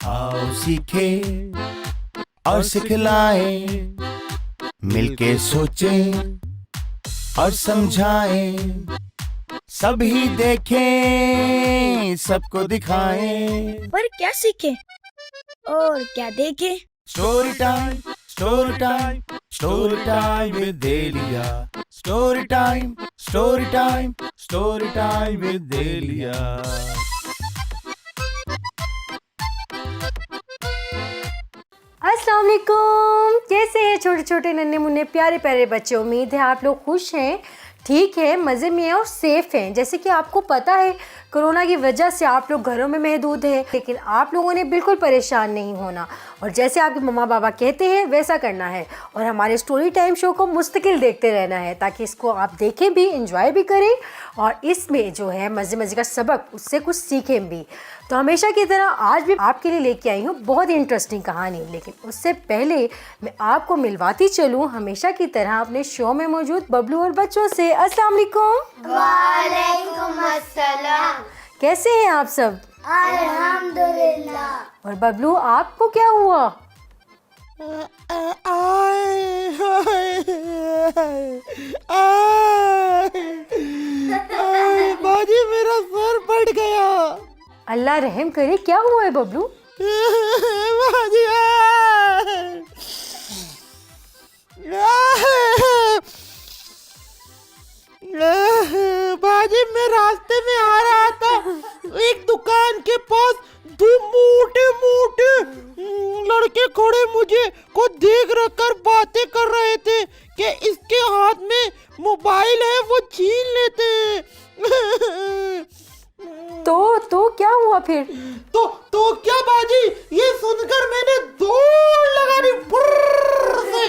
आओ सीखे और सिखलाएं, मिलके सोचें और समझाएं, सभी देखें सबको दिखाएं। पर क्या सीखे और क्या देखे? Story time, story time, story time with Delia. Story time, story time, story time with Delia. अस्सलाम वालेकुम। कैसे हैं छोटे छोटे नन्हे मुन्ने प्यारे प्यारे बच्चे? उम्मीद है आप लोग खुश हैं, ठीक है, मज़े में हैं और सेफ़ हैं। जैसे कि आपको पता है कोरोना की वजह से आप लोग घरों में महदूद हैं, लेकिन आप लोगों ने बिल्कुल परेशान नहीं होना और जैसे आपके मम्मा पापा कहते हैं वैसा करना है और हमारे स्टोरी टाइम शो को मुस्तकिल देखते रहना है ताकि इसको आप देखें भी, इंजॉय भी करें और इसमें जो है मज़े मज़े का सबक उससे कुछ सीखें भी। तो हमेशा की तरह आज भी आपके लिए लेके आई हूँ बहुत ही इंटरेस्टिंग कहानी, लेकिन उससे पहले मैं आपको मिलवाती चलूँ हमेशा की तरह अपने शो में मौजूद बबलू और बच्चों से। अस्सलाम वालेकुम। वालेकुम अस्सलाम। कैसे हैं आप सब? अल्हम्दुलिल्लाह। और बबलू आपको क्या हुआ? बाजी मेरा सर फट गया। अल्लाह रहम करे, क्या हुआ है बबलू? बाजी बाजी मैं रास्ते में आ रहा था, एक दुकान के पास दो मोटे मोटे लड़के खड़े मुझे को देख रखकर बातें कर रहे थे कि इसके हाथ में मोबाइल है वो छीन लेते हैं। तो क्या हुआ फिर? तो क्या बाजी, ये सुनकर मैंने दौड़ लगा दी फुर्र से।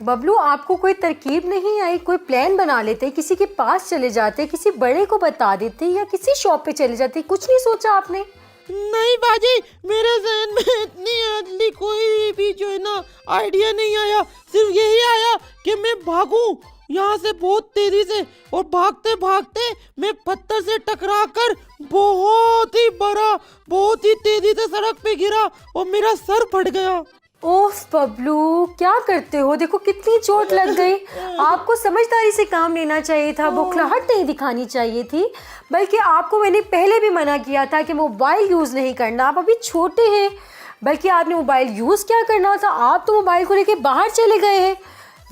बबलू आपको कोई तरकीब नहीं आई? कोई प्लान बना लेते, किसी के पास चले जाते, किसी बड़े को बता देते या किसी शॉप पे चले जाते? कुछ नहीं सोचा आपने? नहीं बाजी, मेरे जहन में इतनी अगली कोई भी जो है ना आइडिया नहीं आया। सिर्फ यही आया कि मैं भागूं यहाँ से बहुत तेजी से, और भागते भागते मैं पत्थर से टकराकर बहुत ही तेजी से सड़क पे गिरा और मेरा सर फट गया। ओफ बबलू, क्या करते हो? देखो कितनी चोट लग गई। आपको समझदारी से काम लेना चाहिए था, बौखलाहट नहीं दिखानी चाहिए थी। बल्कि आपको मैंने पहले भी मना किया था कि मोबाइल यूज़ नहीं करना, आप अभी छोटे हैं। बल्कि आपने मोबाइल यूज़ क्या करना था, आप तो मोबाइल को लेके बाहर चले गए हैं।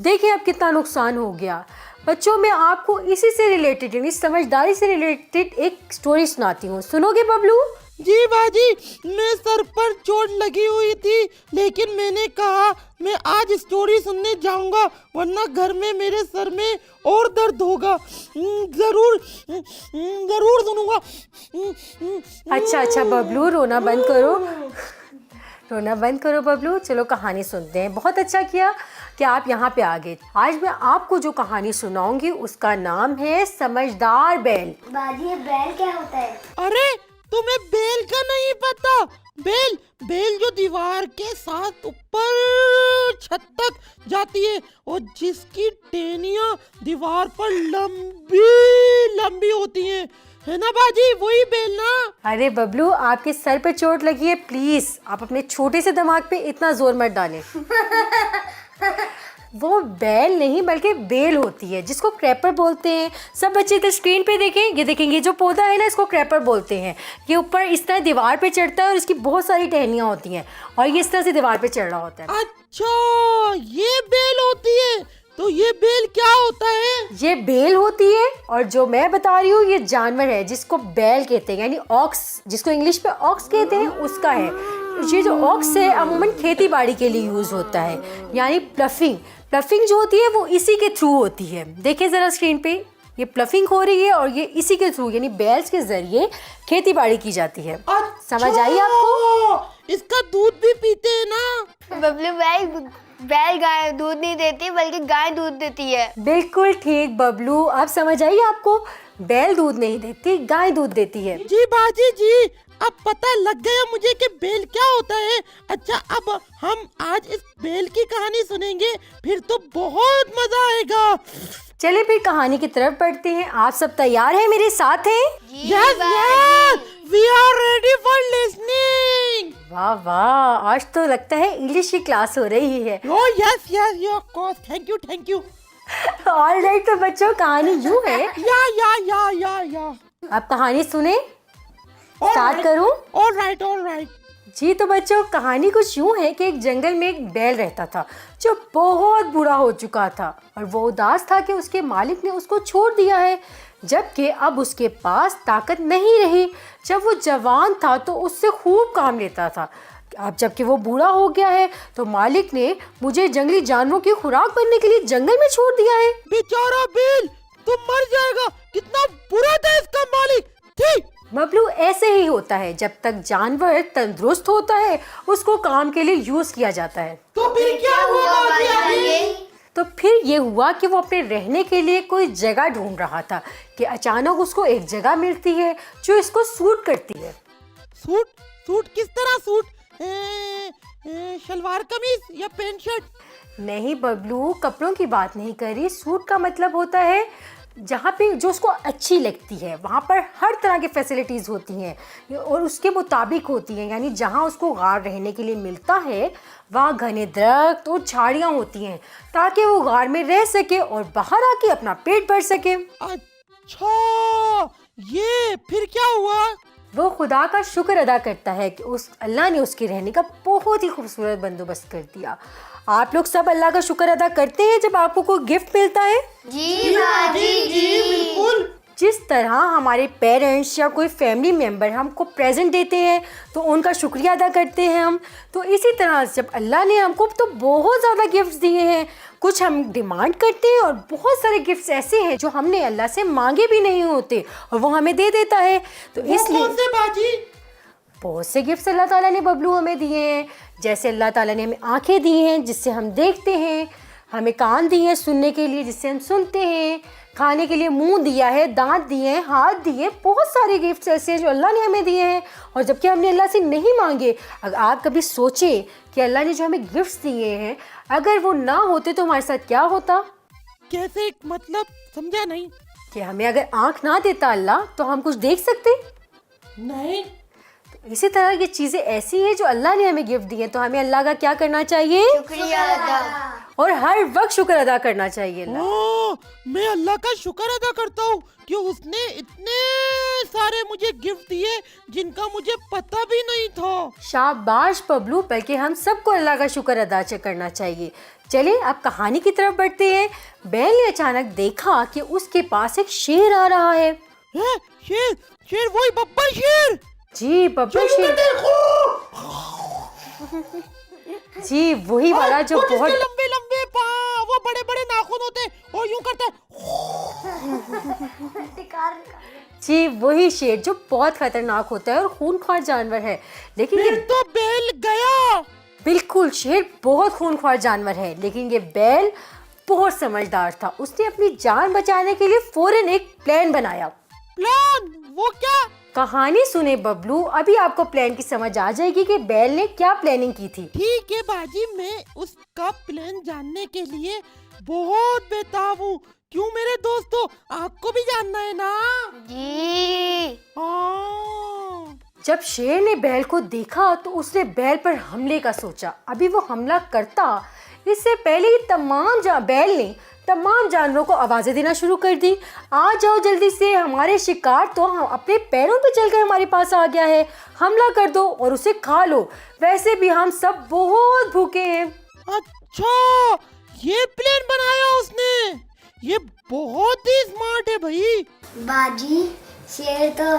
देखिए अब कितना नुकसान हो गया। बच्चों, मैं आपको इसी से रिलेटेड यानी समझदारी से रिलेटेड एक स्टोरी सुनाती हूँ, सुनोगे बबलू? जी बाजी, मैं सर पर चोट लगी हुई थी, लेकिन मैंने कहा मैं आज स्टोरी सुनने जाऊंगा वरना घर में मेरे सर में और दर्द होगा। जरूर सुनूंगा। अच्छा बबलू, रोना बंद करो, रोना बंद करो बबलू। चलो कहानी सुनते हैं। बहुत अच्छा किया कि आप यहाँ पे आ गए। आज मैं आपको जो कहानी सुनाऊंगी उसका नाम है समझदार बैल। बाजी ये बैल क्या होता है? अरे तुम्हें बेल का नहीं पता? बेल जो दीवार के साथ ऊपर छत तक जाती है और जिसकी टहनियाँ दीवार पर लंबी होती हैं, है ना बाजी? वही बेल ना? अरे बबलू, आपके सर पे चोट लगी है, प्लीज आप अपने छोटे से दिमाग पे इतना जोर मत डालें। वो बैल नहीं बल्कि बेल होती है जिसको क्रैपर बोलते हैं। सब बच्चे इधर स्क्रीन पे देखें, ये देखेंगे जो पौधा है ना, इसको क्रैपर बोलते हैं। ये ऊपर इस तरह दीवार पे चढ़ता है और इसकी बहुत सारी टहनियाँ होती हैं और ये इस तरह से दीवार पे चढ़ रहा होता है। अच्छा, ये बेल होती है। तो ये बेल क्या होता है? ये बेल होती है और जो मैं बता रही हूँ ये जानवर है जिसको बैल कहते हैं, यानी ऑक्स, जिसको इंग्लिश में ऑक्स कहते हैं, उसका है। ये जो ऑक्स है अमूमन खेती बाड़ी के लिए यूज़ होता है, यानी प्लफिंग जो होती है वो इसी के थ्रू होती है। देखिए ज़रा स्क्रीन पे, ये प्लफिंग हो रही है और ये इसी के थ्रू यानी बैल्स के ज़रिए खेती बाड़ी की जाती है। अच्छा, समझ आई आपको? इसका दूध भी पीते हैं ना? बबलू, बैल गाय दूध नहीं देती बल्कि गाय दूध देती है। बिल्कुल ठीक बबलू, अब समझ आई आपको? बैल दूध नहीं देती, गाय दूध देती है। जी बाजी जी, अब पता लग गया मुझे कि बेल क्या होता है। अच्छा, अब हम आज इस बेल की कहानी सुनेंगे, फिर तो बहुत मजा आएगा। चलिए फिर कहानी की तरफ बढ़ते हैं। आप सब तैयार हैं, मेरे साथ हैं? Yes, we are ready for listening. वाह वाह, आज तो लगता है इंग्लिश की क्लास हो रही है। Oh yes yes of course, thank you. Alright, तो बच्चों कहानी यूं है। या अब कहानी सुने, स्टार्ट करूं? ऑलराइट। जी तो बच्चों, कहानी कुछ यूं है कि एक जंगल में एक बैल रहता था जो बहुत बूढ़ा हो चुका था और वो उदास था कि उसके मालिक ने उसको छोड़ दिया है, जबकि अब उसके पास ताकत नहीं रही। जब वो जवान था तो उससे खूब काम लेता था। अब जबकि वो बूढ़ा हो गया है तो मालिक ने मुझे जंगली जानवरों की खुराक बनने के लिए जंगल में छोड़ दिया है। बेचारा बैल तो मर जाएगा, कितना बुरा था इसका मालिक। ठीक बबलू, ऐसे ही होता है, जब तक जानवर तंदुरुस्त होता है उसको काम के लिए यूज किया जाता है। तो फिर क्या हुआ? तो फिर ये हुआ कि वो अपने रहने के लिए कोई जगह ढूंढ रहा था कि अचानक उसको एक जगह मिलती है जो इसको सूट करती है। सूट किस तरह सूट? शलवार कमीज या पैंट शर्ट? नहीं बबलू, कपड़ों की बात नहीं करी। सूट का मतलब होता है जहाँ पे जो उसको अच्छी लगती है, वहाँ पर हर तरह की फैसिलिटीज़ होती हैं और उसके मुताबिक होती हैं। यानी जहाँ उसको गार रहने के लिए मिलता है वहाँ घने दरख्त और झाड़ियाँ होती हैं ताकि वो गार में रह सके और बाहर आके अपना पेट भर सके। अच्छा, ये फिर क्या हुआ? वो खुदा का शुक्र अदा करता है कि उस अल्लाह ने उसके रहने का बहुत ही खूबसूरत बंदोबस्त कर दिया। आप लोग सब अल्लाह का शुक्र अदा करते हैं जब आपको कोई गिफ्ट मिलता है? जी बाजी जी बिल्कुल। जिस तरह हमारे पेरेंट्स या कोई फैमिली मेम्बर हमको प्रेजेंट देते हैं तो उनका शुक्रिया अदा करते हैं हम, तो इसी तरह जब अल्लाह ने हमको तो बहुत ज़्यादा गिफ्ट्स दिए हैं, कुछ हम डिमांड करते हैं और बहुत सारे गिफ्ट्स ऐसे हैं जो हमने अल्लाह से मांगे भी नहीं होते और वो हमें दे देता है। तो इसलिए बहुत से गिफ्ट्स अल्लाह ताला ने बबलू हमें दिए हैं। जैसे अल्लाह ताला ने हमें आंखें दी हैं जिससे हम देखते हैं, हमें कान दिए हैं सुनने के लिए जिससे हम सुनते हैं, खाने के लिए मुंह दिया है, दांत दिए हैं, हाथ दिए, बहुत सारे गिफ्ट्स ऐसे हैं जो अल्लाह ने हमें दिए हैं और जबकि हमने अल्लाह से नहीं मांगे। अगर आप कभी सोचें कि अल्लाह ने जो हमें गिफ्ट्स दिए हैं अगर वो ना होते तो हमारे साथ क्या होता? कैसे, मतलब समझा नहीं। कि हमें अगर आँख ना देता अल्लाह तो हम कुछ देख सकते नहीं। इसी तरह ये चीज़ें ऐसी हैं जो अल्लाह ने हमें गिफ्ट दी है, तो हमें अल्लाह का क्या करना चाहिए? शुक्रिया अदा। और हर वक्त शुक्र अदा करना चाहिए अल्लाह। मैं अल्लाह का शुक्र अदा करता हूँ कि उसने इतने सारे मुझे गिफ्ट दिए जिनका मुझे पता भी नहीं था। शाबाश बबलू, बल्कि हम सबको अल्लाह का शुक्र अदा करना चाहिए। चलिए अब कहानी की तरफ बढ़ते हैं। बैल ने अचानक देखा कि उसके पास एक शेर आ रहा है। शेर वही बब्बर शेर? जी बब्बर शेर, जी वही वाला जो बहुत लंबे लंबे पाँव, वो बड़े बड़े नाखून होते और यूं करता है। जी वही शेर जो बहुत खतरनाक होता है और खूनख्वार जानवर है। लेकिन ये तो बैल गया। बिल्कुल, शेर बहुत खूनख्वार जानवर है लेकिन ये बैल बहुत समझदार था। उसने अपनी जान बचाने के लिए फौरन एक प्लान बनाया। प्लान? वो क्या? कहानी सुने बबलू, अभी आपको प्लान की समझ आ जाएगी कि बैल ने क्या प्लानिंग की थी। ठीक है बाजी, मैं उसका प्लान जानने के लिए बहुत बेताब हूँ। क्यों मेरे दोस्तों, आपको भी जानना है ना? जी। जब शेर ने बैल को देखा तो उसने बैल पर हमले का सोचा। अभी वो हमला करता इससे पहले ही बैल ने तमाम जानवरों को आवाज़ें देना शुरू कर दी। आ जाओ जल्दी से, हमारे शिकार तो हम अपने पैरों पे चलकर हमारे पास आ गया है, हमला कर दो और उसे खा लो, वैसे भी हम सब बहुत भूखे हैं। अच्छा, ये प्लान बनाया उसने, ये बहुत ही स्मार्ट है भाई। बाजी, शेर तो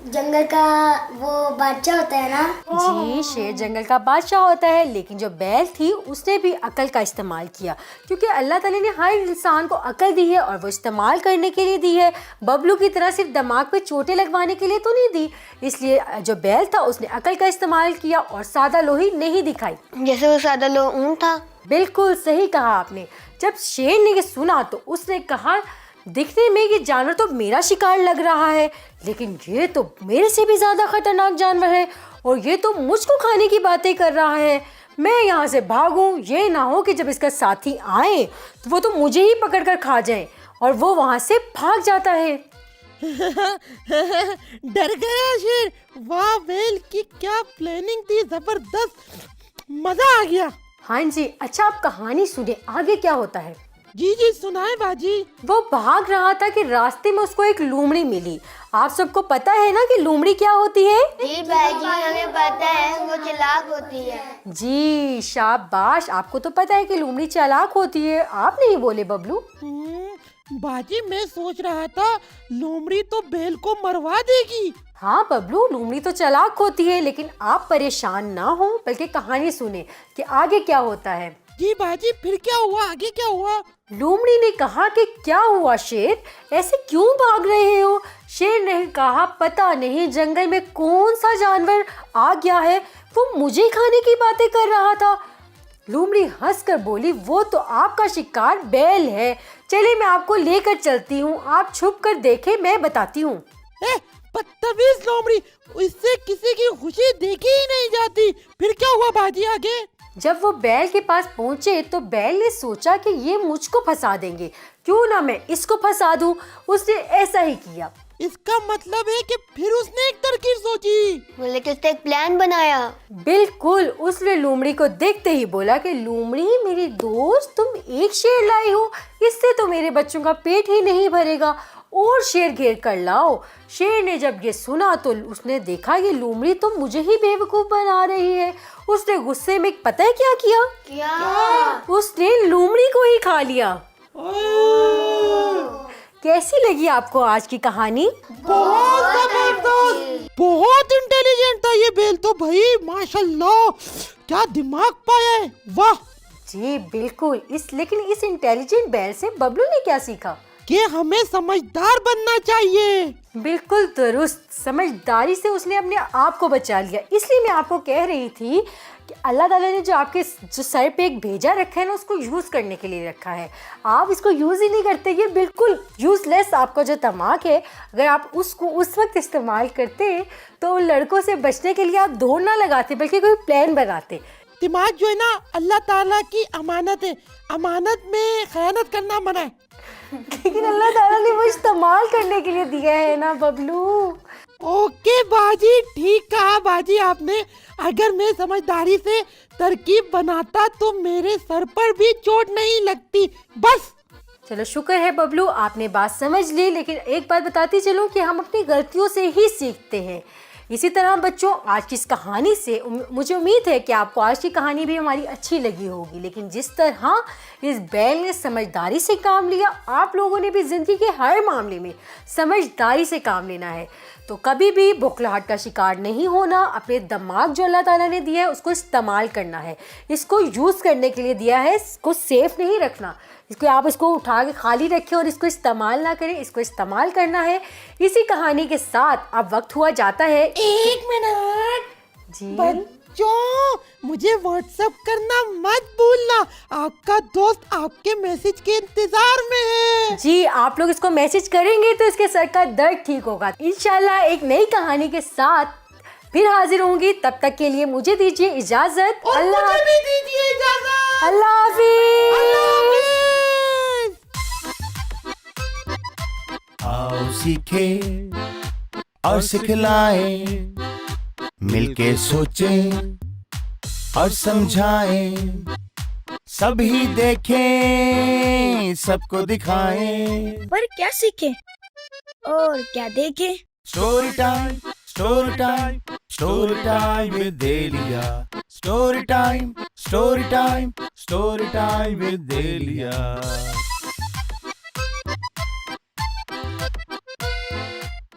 जंगल का वो बादशाह होता है ना? जी, शेर जंगल का बादशाह होता है, लेकिन जो बैल थी उसने भी अकल का इस्तेमाल किया क्योंकि अल्लाह ताला ने हर इंसान को अकल दी है और वो इस्तेमाल करने के लिए दी है। बबलू की तरह सिर्फ दिमाग पे चोटें लगवाने के लिए तो नहीं दी। इसलिए जो बैल था उसने अकल का इस्तेमाल किया और सादा लोही नहीं दिखाई, जैसे वो सादा लो ऊँट था। बिल्कुल सही कहा आपने। जब शेर ने ये सुना तो उसने कहा, दिखने में ये जानवर तो मेरा शिकार लग रहा है लेकिन ये तो मेरे से भी ज़्यादा खतरनाक जानवर है और ये तो मुझको खाने की बातें कर रहा है। मैं यहाँ से भागूं, ये ना हो कि जब इसका साथी आए तो वो तो मुझे ही पकड़ कर खा जाए। और वो वहाँ से भाग जाता है। डर गया शेर। वाह वेल की क्या प्लानिंग थी, जबरदस्त, मजा आ गया। हाँ जी, अच्छा आप कहानी सुने, आगे क्या होता है। जी जी सुनाए बाजी। वो भाग रहा था कि रास्ते में उसको एक लोमड़ी मिली। आप सबको पता है ना कि लोमड़ी क्या होती है। जी बाजी हमें पता है, वो चालाक होती है। जी शाबाश, आपको तो पता है कि लोमड़ी चालाक होती है, आप नहीं बोले बबलू। बाजी मैं सोच रहा था लोमड़ी तो बैल को मरवा देगी। हाँ बबलू, लोमड़ी तो चालाक होती है, लेकिन आप परेशान ना हो, बल्कि कहानी सुने कि आगे क्या होता है। जी बाजी फिर क्या हुआ, आगे क्या हुआ। लोमड़ी ने कहा कि क्या हुआ शेर, ऐसे क्यों भाग रहे हो। शेर ने कहा पता नहीं जंगल में कौन सा जानवर आ गया है, वो मुझे खाने की बातें कर रहा था। लोमड़ी हंसकर बोली वो तो आपका शिकार बैल है, चलिए मैं आपको लेकर चलती हूँ, आप छुप कर देखे, मैं बताती हूँ। बदतमीज लोमड़ी, इससे किसी की खुशी देखी ही नहीं जाती। फिर क्या हुआ बाजी आगे। जब वो बैल के पास पहुंचे तो बैल ने सोचा कि ये मुझको फंसा देंगे, क्यों ना मैं इसको फंसा दूं। उसने ऐसा ही किया। इसका मतलब है कि फिर उसने एक तरकीब सोची। बोले कि उसने एक प्लान बनाया। बिल्कुल, उसने लोमड़ी को देखते ही बोला कि लोमड़ी मेरी दोस्त, तुम एक शेर लाई हो, इससे तो मेरे बच्चों का पेट ही नहीं भरेगा, और शेर घेर कर लाओ। शेर ने जब ये सुना तो उसने देखा ये लोमड़ी तो मुझे ही बेवकूफ बना रही है। उसने गुस्से में पता है क्या किया। क्या? उसने लोमड़ी को ही खा लिया। कैसी लगी आपको आज की कहानी। बहुत जबरदस्त, बहुत इंटेलिजेंट था ये बैल तो भाई, माशाल्लाह क्या दिमाग पाया है, वाह। जी बिल्कुल, लेकिन इस इंटेलिजेंट बैल से बबलू ने क्या सीखा कि हमें समझदार बनना चाहिए। बिल्कुल दुरुस्त, समझदारी से उसने अपने आप को बचा लिया। इसलिए मैं आपको कह रही थी कि अल्लाह ताला ने जो सर पे एक भेजा रखा है ना, उसको यूज़ करने के लिए रखा है। आप इसको यूज़ ही नहीं करते, ये बिल्कुल यूज़लेस आपका जो दिमाग है, अगर आप उसको उस वक्त इस्तेमाल करते तो उन लड़कों से बचने के लिए आप दौड़ ना लगाते, बल्कि कोई प्लान बनाते। दिमाग जो है ना अल्लाह ताला की अमानत है, अमानत में खयानत करना मना है। लेकिन अल्लाह ताला ने वो इस्तेमाल करने के लिए दिया है ना बबलू। ओके बाजी, ठीक कहा बाजी आपने। अगर मैं समझदारी से तरकीब बनाता तो मेरे सर पर भी चोट नहीं लगती। बस चलो शुक्र है बबलू, आपने बात समझ ली। लेकिन एक बात बताती चलूं कि हम अपनी गलतियों से ही सीखते हैं। इसी तरह बच्चों, आज की इस कहानी से मुझे उम्मीद है कि आपको आज की कहानी भी हमारी अच्छी लगी होगी। लेकिन जिस तरह इस बैल ने समझदारी से काम लिया, आप लोगों ने भी ज़िंदगी के हर मामले में समझदारी से काम लेना है। तो कभी भी बुखलाहट का शिकार नहीं होना, अपने दिमाग जो अल्लाह ताला ने दिया है उसको इस्तेमाल करना है, इसको यूज़ करने के लिए दिया है, इसको सेफ नहीं रखना। इसको उठा के खाली रखें और इसको इस्तेमाल ना करें, इसको इस्तेमाल करना है। इसी कहानी के साथ अब वक्त हुआ जाता है। एक मिनट जी बच्चों, मुझे व्हाट्सएप करना मत भूलना, आपका दोस्त आपके मैसेज के इंतजार में है। जी, आप लोग इसको मैसेज करेंगे तो इसके सर का दर्द ठीक होगा। इंशाल्लाह एक नई कहानी के साथ फिर हाजिर होंगी। तब तक के लिए मुझे दीजिए इजाजत। अल्लाह भी दीजिए इजाजत। अल्लाह हाफिज। आओ सीखे और सिखलाए, मिलके सोचें और समझाएं, सभी देखें सबको दिखाएं। पर क्या सीखे और क्या देखे। Story time, story time, story time with Delia. Story time, story time, story time with देलिया।